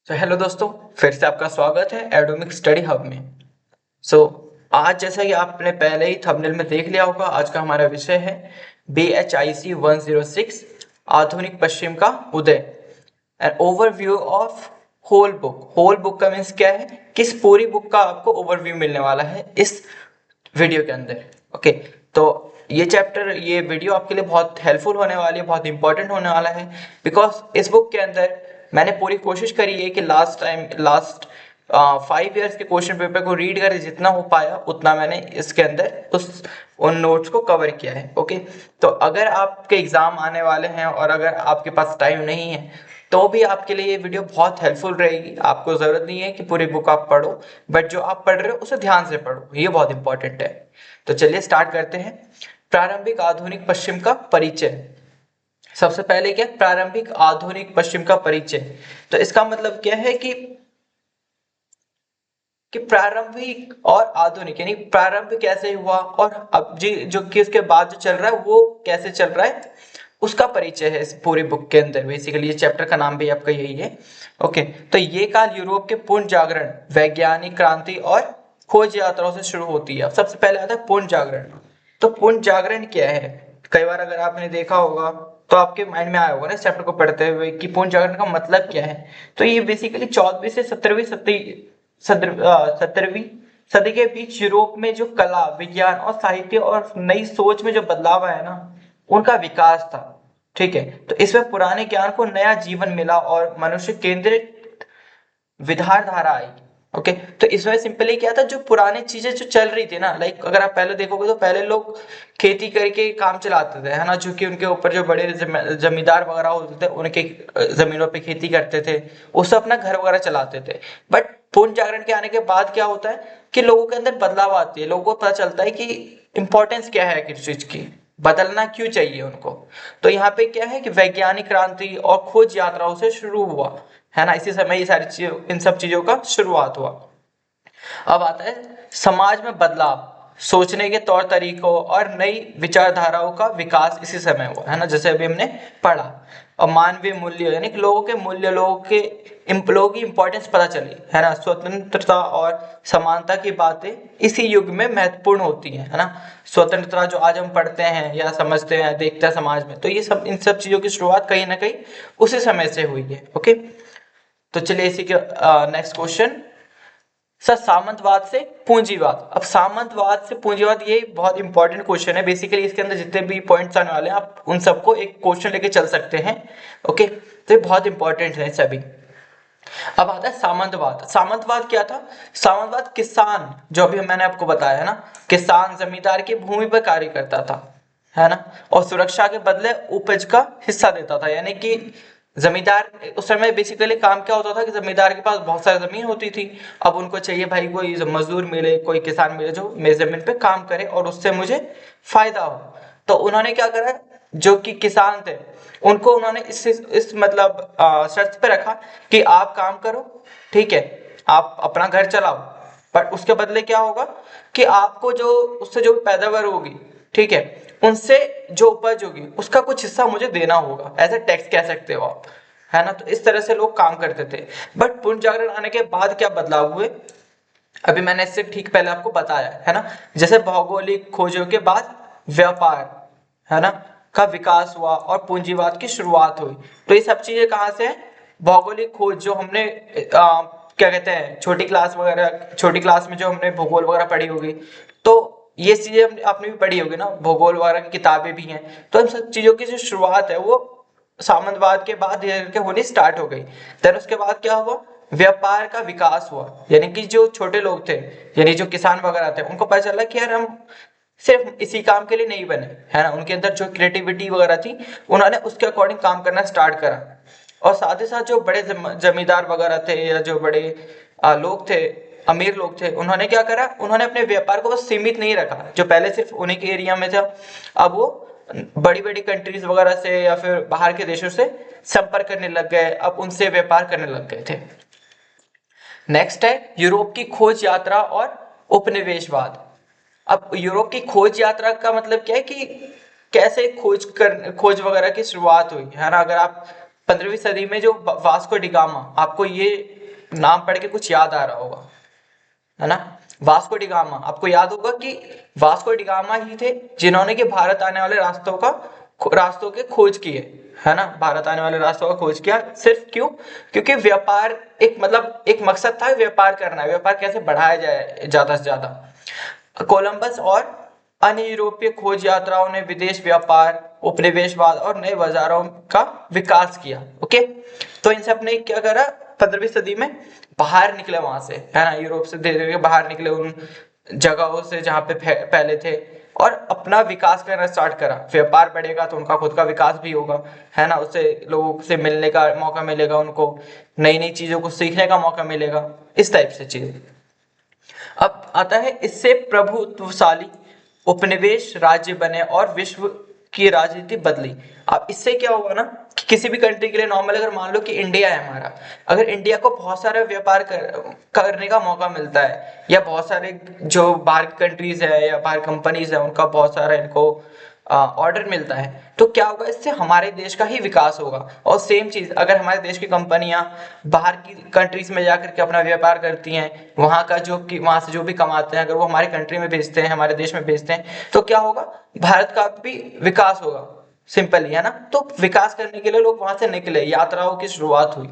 Hello दोस्तों, फिर से आपका स्वागत है एडोमिक स्टडी हब में। सो आज जैसा कि आपने पहले ही थंबनेल में देख लिया होगा, आज का हमारा विषय है BHIC 106 आधुनिक पश्चिम का उदय। An overview of whole book. Whole book का मीन्स क्या है, किस पूरी बुक का आपको ओवरव्यू मिलने वाला है इस वीडियो के अंदर। ओके, तो ये वीडियो आपके लिए बहुत हेल्पफुल होने वाली है, बहुत इंपॉर्टेंट होने वाला है। बिकॉज इस बुक के अंदर मैंने पूरी कोशिश करी है कि लास्ट 5 इयर्स के क्वेश्चन पेपर को रीड करे, जितना हो पाया उतना मैंने इसके अंदर उन नोट्स को कवर किया है। ओके, तो अगर आपके एग्जाम आने वाले हैं और अगर आपके पास टाइम नहीं है तो भी आपके लिए ये वीडियो बहुत हेल्पफुल रहेगी। आपको जरूरत नहीं है कि पूरी बुक आप पढ़ो, बट जो आप पढ़ रहे हो उसे ध्यान से पढ़ो, ये बहुत इंपॉर्टेंट है। तो चलिए स्टार्ट करते हैं। प्रारंभिक आधुनिक पश्चिम का परिचय। सबसे पहले क्या, प्रारंभिक आधुनिक पश्चिम का परिचय। तो इसका मतलब क्या है कि प्रारंभिक और आधुनिक, यानी प्रारंभ कैसे हुआ और अब जी जो कि उसके बाद जो चल रहा है वो कैसे चल रहा है, उसका परिचय है इस पूरी बुक के अंदर। बेसिकली ये चैप्टर का नाम भी आपका यही है। ओके, तो ये काल यूरोप के पुनः जागरण, वैज्ञानिक क्रांति और खोज यात्राओं से शुरू होती है। अब सबसे पहले आता है पुनः जागरण। तो पुनः जागरण क्या है, कई बार अगर आपने देखा होगा तो आपके माइंड में आया होगा ना इस चैप्टर को पढ़ते हुए कि पुनः जागरण का मतलब क्या है। तो ये बेसिकली 14वीं से 17वीं सदी के बीच यूरोप में जो कला, विज्ञान और साहित्य और नई सोच में जो बदलाव आया ना, उनका विकास था। ठीक है, तो इसमें पुराने ज्ञान को नया जीवन मिला और मनुष्य केंद्रित विचारधारा आई। ओके, तो इसमें सिंपली क्या था, जो पुरानी चीजें जो चल रही थी ना, लाइक अगर आप पहले देखोगे तो पहले लोग खेती करके काम चलाते थे, है ना, जो कि उनके ऊपर जो बड़े जमींदार वगैरह होते थे उनके जमीनों पे खेती करते थे, उससे अपना घर वगैरह चलाते थे। बट पुनः जागरण के आने के बाद क्या होता है कि लोगों के अंदर बदलाव आती है, लोगों को पता चलता है कि इंपॉर्टेंस क्या है किसी चीज की, बदलना क्यों चाहिए उनको। तो यहाँ पे क्या है कि वैज्ञानिक क्रांति और खोज यात्राओं से शुरू हुआ, है ना, इसी समय ये सारी चीजों, इन सब चीजों का शुरुआत हुआ। अब आता है समाज में बदलाव, सोचने के तौर तरीकों और नई विचारधाराओं का विकास इसी समय हुआ, है ना, जैसे अभी हमने पढ़ा। और मानवीय मूल्य, यानी कि लोगों के मूल्य, लोगों की इंपॉर्टेंस पता चली, है ना, स्वतंत्रता और समानता की बातें इसी युग में महत्वपूर्ण होती हैं, है ना। स्वतंत्रता जो आज हम पढ़ते हैं या समझते हैं, देखते हैं समाज में, तो ये सब, इन सब चीजों की शुरुआत कहीं ना कहीं उसी समय से हुई है। ओके, तो चलिए इसी के नेक्स्ट क्वेश्चन। सर, सामंतवाद से पूंजीवाद। अब सामंतवाद से पूंजीवाद, ये बहुत इंपॉर्टेंट क्वेश्चन है। बेसिकली इसके अंदर जितने भी पॉइंट्स आने वाले हैं आप उन सबको एक क्वेश्चन लेके चल सकते हैं। ओके, तो ये बहुत इंपॉर्टेंट है सभी। अब आता है सामंतवाद। सामंतवाद क्या था, सामंतवाद किसान, जो अभी मैंने आपको बताया है ना, किसान जमींदार की भूमि पर कार्य करता था, है ना, और सुरक्षा के बदले उपज का हिस्सा देता था। यानी कि जमींदार उस समय बेसिकली काम क्या होता था कि जमींदार के पास बहुत सारी जमीन होती थी। अब उनको चाहिए भाई कोई मजदूर मिले, कोई किसान मिले जो मेरी जमीन पे काम करे और उससे मुझे फायदा हो। तो उन्होंने क्या करा, जो कि किसान थे उनको उन्होंने इस मतलब शर्त पे रखा कि आप काम करो, ठीक है, आप अपना घर चलाओ, पर उसके बदले क्या होगा कि आपको जो उससे जो पैदावार होगी, ठीक है, उनसे जो उपज होगी उसका कुछ हिस्सा मुझे देना होगा, ऐसे टैक्स कह सकते हो आप, है ना। तो इस तरह से लोग काम करते थे। बट पुनः जागरण आने के बाद क्या बदलाव हुए, अभी मैंने इससे ठीक पहले आपको बताया, है ना। जैसे भौगोलिक खोजों के बाद व्यापार, है ना, का विकास हुआ और पूंजीवाद की शुरुआत हुई। तो ये सब चीजें कहाँ से है, भौगोलिक खोज, जो हमने क्या कहते हैं छोटी क्लास में जो हमने भूगोल वगैरह पढ़ी होगी, तो ये चीजें आपने भी पढ़ी होगी ना, भूगोल वगैरह की किताबें भी हैं। तो इन सब चीजों की जो शुरुआत है वो सामंतवाद के बाद धीरे धीरे होनी स्टार्ट हो गई। देन उसके बाद क्या हुआ, व्यापार का विकास हुआ। यानी कि जो छोटे लोग थे, यानी जो किसान वगैरह थे, उनको पता चला कि यार हम सिर्फ इसी काम के लिए नहीं बने, है ना, उनके अंदर जो क्रिएटिविटी वगैरह थी उन्होंने उसके अकॉर्डिंग काम करना स्टार्ट करा। और साथ ही साथ जो बड़े जमींदार वगैरह थे या जो बड़े लोग थे, अमीर लोग थे, उन्होंने क्या करा, उन्होंने अपने व्यापार को बस सीमित नहीं रखा जो पहले सिर्फ उन्हीं के एरिया में था। अब वो बड़ी बड़ी कंट्रीज वगैरह से या फिर बाहर के देशों से संपर्क करने लग गए, अब उनसे व्यापार करने लग गए थे। नेक्स्ट है यूरोप की खोज यात्रा और उपनिवेशवाद। अब यूरोप की खोज यात्रा का मतलब क्या है कि कैसे खोज वगैरह की शुरुआत हुई, है ना। अगर आप 15वीं सदी में जो वास्को डी गामा, आपको ये नाम पढ़ के कुछ याद आ रहा होगा, है ना। वास्को डी गामा, आपको याद होगा कि वास्को डी गामा ही थे जिन्होंने कि भारत आने वाले रास्तों के खोज किए, है ना। भारत आने वाले रास्तों का खोज किया, सिर्फ क्यों? क्योंकि व्यापार एक मतलब एक मकसद था, व्यापार करना है, व्यापार कैसे बढ़ाया जाए ज्यादा से ज्यादा। कोलंबस और अन्य यूरोपीय खोज यात्राओं ने विदेश व्यापार, उपनिवेशवाद और नए बाजारों का विकास किया। ओके, तो इन सब ने क्या करा, 15वीं सदी में बाहर निकले वहां से, है ना, यूरोप से धीरे धीरे बाहर निकले उन जगहों से जहाँ पे पहले थे, और अपना विकास करना स्टार्ट करा। व्यापार बढ़ेगा तो उनका खुद का विकास भी होगा, है ना, उससे लोगों से मिलने का मौका मिलेगा, उनको नई नई चीजों को सीखने का मौका मिलेगा, इस टाइप से चीज। अब आता है, इससे प्रभुत्वशाली उपनिवेश राज्य बने और विश्व की राजनीति बदली। अब इससे क्या होगा ना कि किसी भी कंट्री के लिए नॉर्मल, अगर मान लो कि इंडिया है हमारा, अगर इंडिया को बहुत सारा व्यापार करने का मौका मिलता है, या बहुत सारे जो बाहर कंट्रीज है या बाहर कंपनीज है उनका बहुत सारा इनको ऑर्डर मिलता है, तो क्या होगा, इससे हमारे देश का ही विकास होगा। और सेम चीज अगर हमारे देश की कंपनियां बाहर की कंट्रीज में जाकर के अपना व्यापार करती हैं, वहां का जो कि वहां से जो भी कमाते हैं, अगर वो हमारी कंट्री में भेजते हैं, हमारे देश में भेजते हैं, तो क्या होगा, भारत का भी विकास होगा। सिंपल ही है ना। तो विकास करने के लिए लोग वहां से निकले, यात्राओं की शुरुआत हुई।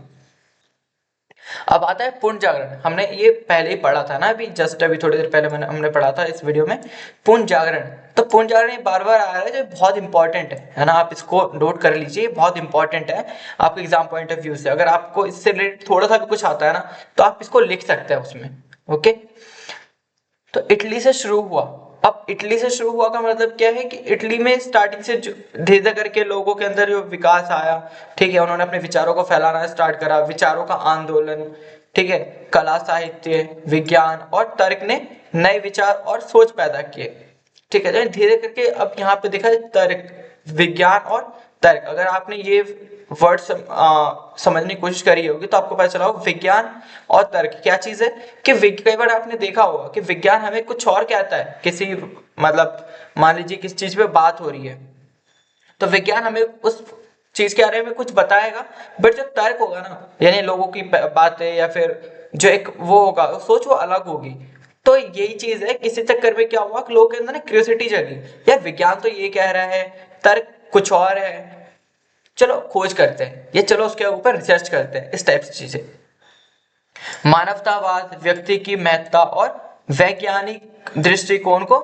अब आता है पुनः जागरण। हमने ये पहले ही पढ़ा था ना, अभी जस्ट अभी थोड़ी देर पहले हमने पढ़ा था इस वीडियो में, पुनः जागरण। तो पुनः जागरण बार बार आ रहा है, जो बहुत इंपॉर्टेंट है ना, आप इसको नोट कर लीजिए, बहुत इंपॉर्टेंट है आपके एग्जाम पॉइंट ऑफ व्यू से। अगर आपको इससे रिलेटेड थोड़ा सा भी कुछ आता है ना, तो आप इसको लिख सकते हैं उसमें। ओके, तो इटली से शुरू हुआ। अब इटली से शुरू हुआ का मतलब क्या है कि इटली में स्टार्टिंग से धीरे धीरे करके लोगों के अंदर जो विकास आया, ठीक है, उन्होंने अपने विचारों को फैलाना स्टार्ट करा, विचारों का आंदोलन, ठीक है, कला, साहित्य, विज्ञान और तर्क ने नए विचार और सोच पैदा किए, ठीक है। धीरे करके अब यहाँ पे देखा जाए, तर्क, विज्ञान और तर्क, अगर आपने ये वर्ड समझने की कोशिश करी होगी तो आपको पता चला होगा विज्ञान और तर्क क्या चीज है। कि कई बार आपने देखा होगा कि विज्ञान हमें कुछ और कहता है, किसी मतलब मान लीजिए किस चीज पे बात हो रही है, तो विज्ञान हमें उस चीज के बारे में कुछ बताएगा, बट जो तर्क होगा ना, यानी लोगों की बातें या फिर जो एक वो होगा सोच, वो अलग होगी। तो यही चीज है, किसी चक्कर में क्या हुआ कि लोगों के अंदर ना क्यूरियोसिटी जगी, यार विज्ञान तो ये कह रहा है, तर्क कुछ और है, चलो खोज करते हैं, ये चलो उसके ऊपर रिसर्च करते हैं, इस टाइप से चीजें। मानवतावाद, व्यक्ति की महत्ता और वैज्ञानिक दृष्टिकोण को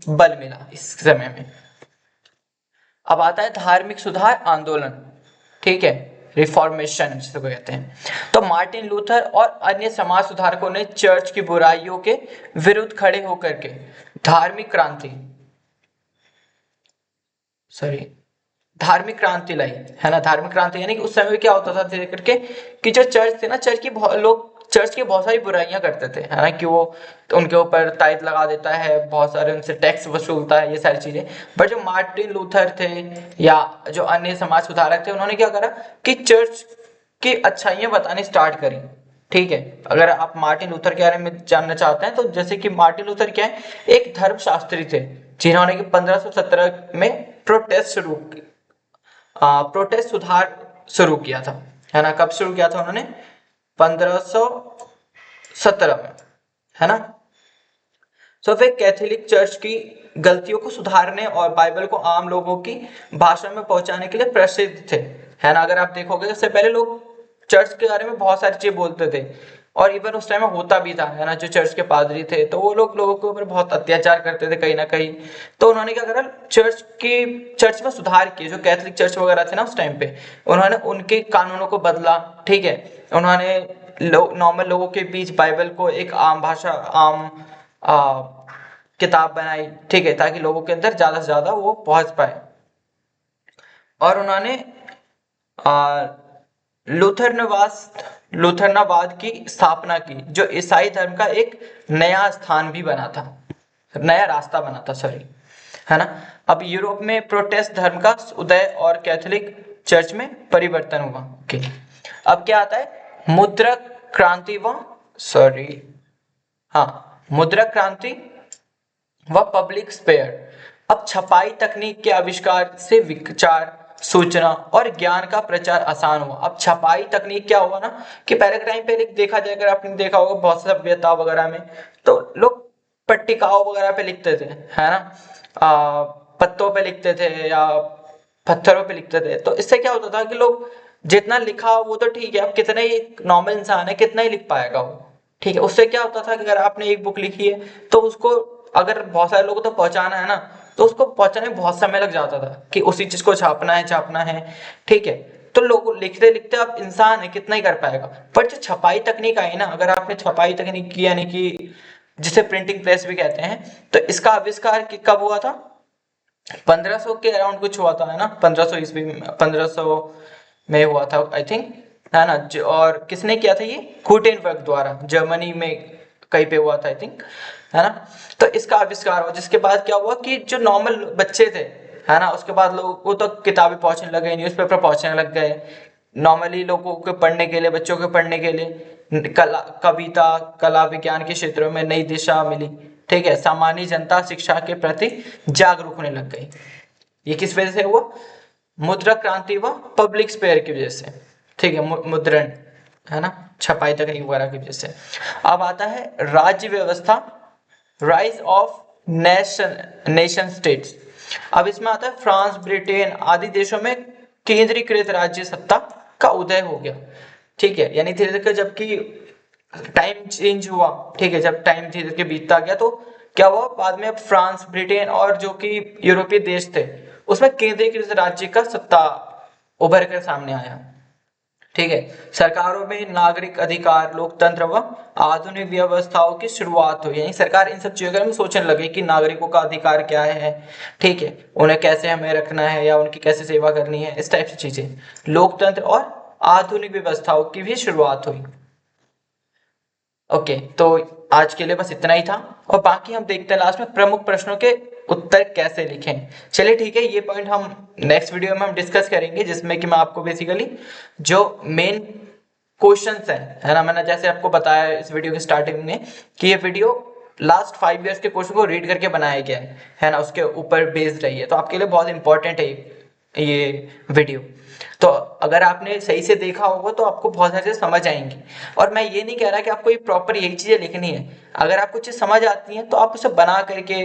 बल मिला इस समय में। अब आता है धार्मिक सुधार आंदोलन, ठीक है, रिफॉर्मेशन जिसको कहते हैं। तो मार्टिन लूथर और अन्य समाज सुधारकों ने चर्च की बुराइयों के विरुद्ध खड़े होकर के धार्मिक क्रांति सॉरी धार्मिक क्रांति लाई, है ना। धार्मिक क्रांति यानी कि उस समय क्या होता था धीरे करके कि जो चर्च थे ना, चर्च की बहुत सारी बुराइयां करते थे, है ना, कि वो तो उनके ऊपर ताइद लगा देता है, बहुत सारे उनसे टैक्स वसूलता है, ये सारी चीजें। बट जो मार्टिन लूथर थे या जो अन्य समाज सुधारक थे, उन्होंने क्या करा कि चर्च की अच्छाइयां बतानी स्टार्ट करी, ठीक है। अगर आप मार्टिन लूथर के बारे में जानना चाहते हैं, तो जैसे कि मार्टिन लूथर क्या है, एक धर्मशास्त्री थे जिन्होंने कि 1517 में प्रोटेस्ट सुधार शुरू किया था, है ना। कब शुरू किया था उन्होंने? 1517 में, है ना। तो वे कैथोलिक चर्च की गलतियों को सुधारने और बाइबल को आम लोगों की भाषा में पहुंचाने के लिए प्रसिद्ध थे, है ना। अगर आप देखोगे, इससे पहले लोग चर्च के बारे में बहुत सारी चीजें बोलते थे, और इवन उस टाइम में होता भी था, है ना। जो चर्च के पादरी थे, तो वो लोगों के ऊपर बहुत अत्याचार करते थे कहीं ना कहीं। तो उन्होंने क्या करा, चर्च में सुधार किए, जो कैथोलिक चर्च वगैरह थे ना उस टाइम पे, उन्होंने उनके कानूनों को बदला, ठीक है। उन्होंने नॉर्मल लोगों के बीच बाइबल को एक आम भाषा, आम किताब बनाई, ठीक है, ताकि लोगों के अंदर ज्यादा से ज्यादा वो पहुंच पाए। और उन्होंने लूथरनवाद की स्थापना की, जो ईसाई धर्म का एक नया स्थान भी बना था, नया रास्ता बना था, सॉरी, है ना। अब यूरोप में प्रोटेस्ट धर्म का उदय और कैथोलिक चर्च में परिवर्तन हुआ। ओके, अब क्या आता है, मुद्रक क्रांति व सॉरी मुद्रक क्रांति व पब्लिक स्पेयर। अब छपाई तकनीक के आविष्कार से विचार सूचना और ज्ञान का प्रचार आसान हुआ। अब छपाई तकनीक क्या हुआ ना कि पहले के टाइम पे देखा जाए, अगर आपने देखा होगा बहुत सी सभ्यता वगैरह में तो लोग पट्टिकाओं वगैरह पे लिखते थे, है ना, पत्तों पे लिखते थे या पत्थरों पे लिखते थे। तो इससे क्या होता था कि लोग जितना लिखा वो तो ठीक है, अब कितना ही एक नॉर्मल इंसान है कितना ही लिख पाएगा वो, ठीक है। उससे क्या होता था कि अगर आपने एक बुक लिखी है तो उसको अगर बहुत सारे लोगों तक पहुंचाना है ना तो उसको पहुंचाने में बहुत समय लग जाता था कि उसी चीज को छापना है, ठीक है। तो लोग लिखते लिखते अब इंसान है कितना ही कर पाएगा। पर जो छपाई तकनीक आई ना, अगर आपने छपाई तकनीक की यानी कि जिसे प्रिंटिंग प्रेस भी कहते हैं, तो इसका आविष्कार कब हुआ था? 1500 के अराउंड कुछ हुआ था, है ना, 1500 ईस्वी में, 1500 में हुआ था आई थिंक, है ना। और किसने किया था ये? गुटेनबर्ग द्वारा, जर्मनी में कहीं पे हुआ था आई थिंक, है ना। तो इसका आविष्कार हुआ, जिसके बाद क्या हुआ कि जो नॉर्मल बच्चे थे, है ना, उसके बाद लोगों को तो किताबें पहुंचने लग गई, न्यूज़पेपर पहुंचने लग गए, नॉर्मली लोगों को पढ़ने के लिए, बच्चों को पढ़ने के लिए कला, कविता, कला, विज्ञान के क्षेत्रों में नई दिशा मिली, ठीक है। सामान्य जनता शिक्षा के प्रति जागरूक होने लग गई। ये किस वजह से हुआ? मुद्रा क्रांति व पब्लिक स्पेयर की वजह से, ठीक है, मुद्रण, है ना, छपाई तकनीक वगैरह की वजह से। अब आता है राज्य व्यवस्था, राइज ऑफ नेशन स्टेट्स। अब इसमें आता है फ्रांस, ब्रिटेन आदि देशों में केंद्रीकृत राज्य सत्ता का उदय हो गया, ठीक है। यानी धीरे धीरे जबकि टाइम चेंज हुआ, ठीक है, जब टाइम धीरे धीरे बीतता गया तो क्या हुआ बाद में, अब फ्रांस, ब्रिटेन और जो कि यूरोपीय देश थे उसमें केंद्रीकृत राज्य का सत्ता उभर कर सामने आया, ठीक है। सरकारों में नागरिक अधिकार, लोकतंत्र व आधुनिक व्यवस्थाओं की शुरुआत हुई, यानी सरकार इन सब चीजों के बारे में सोचने लगी कि नागरिकों का अधिकार क्या है, ठीक है, उन्हें कैसे हमें रखना है या उनकी कैसे सेवा करनी है, इस टाइप से चीजें। लोकतंत्र और आधुनिक व्यवस्थाओं की भी शुरुआत हुई। ओके, तो आज के लिए बस इतना ही था, और बाकी हम देखते हैं लास्ट में प्रमुख प्रश्नों के उत्तर कैसे लिखें। चलिए ठीक है, ये पॉइंट हम नेक्स्ट वीडियो में हम डिस्कस करेंगे, जिसमें कि मैं आपको बेसिकली जो मेन क्वेश्चंस हैं, है ना, मैंने जैसे आपको बताया इस वीडियो के स्टार्टिंग में कि ये वीडियो लास्ट 5 इयर्स के क्वेश्चन को रीड करके बनाया गया है ना, उसके ऊपर बेस्ड रही है, तो आपके लिए बहुत इंपॉर्टेंट है ये वीडियो। तो अगर आपने सही से देखा होगा तो आपको बहुत सारी चीजें समझ आएंगी। और मैं ये नहीं कह रहा कि आपको ये प्रॉपर यही चीजें लिखनी है, अगर आपको चीज समझ आती है तो आप उसे बना करके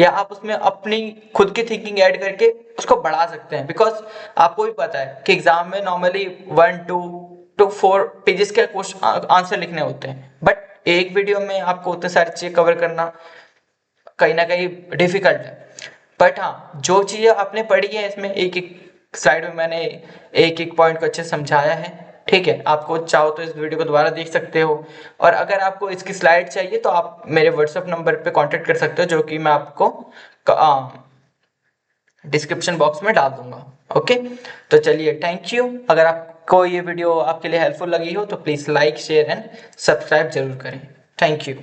या आप उसमें अपनी खुद की थिंकिंग ऐड करके उसको बढ़ा सकते हैं। बिकॉज आपको भी पता है कि एग्जाम में नॉर्मली 1 2 4 पेजेस के क्वेश्चन आंसर लिखने होते हैं, बट एक वीडियो में आपको उतने सारी चीजें कवर करना कहीं ना कहीं डिफिकल्ट है। बट हाँ, जो चीजें आपने पढ़ी है इसमें एक एक स्लाइड में मैंने एक एक पॉइंट को अच्छे से समझाया है, ठीक है। आपको चाहो तो इस वीडियो को दोबारा देख सकते हो, और अगर आपको इसकी स्लाइड चाहिए तो आप मेरे व्हाट्सएप नंबर पे कांटेक्ट कर सकते हो, जो कि मैं आपको डिस्क्रिप्शन बॉक्स में डाल दूंगा। ओके, तो चलिए, थैंक यू। अगर आपको ये वीडियो आपके लिए हेल्पफुल लगी हो तो please like, share and subscribe जरूर करें। Thank you.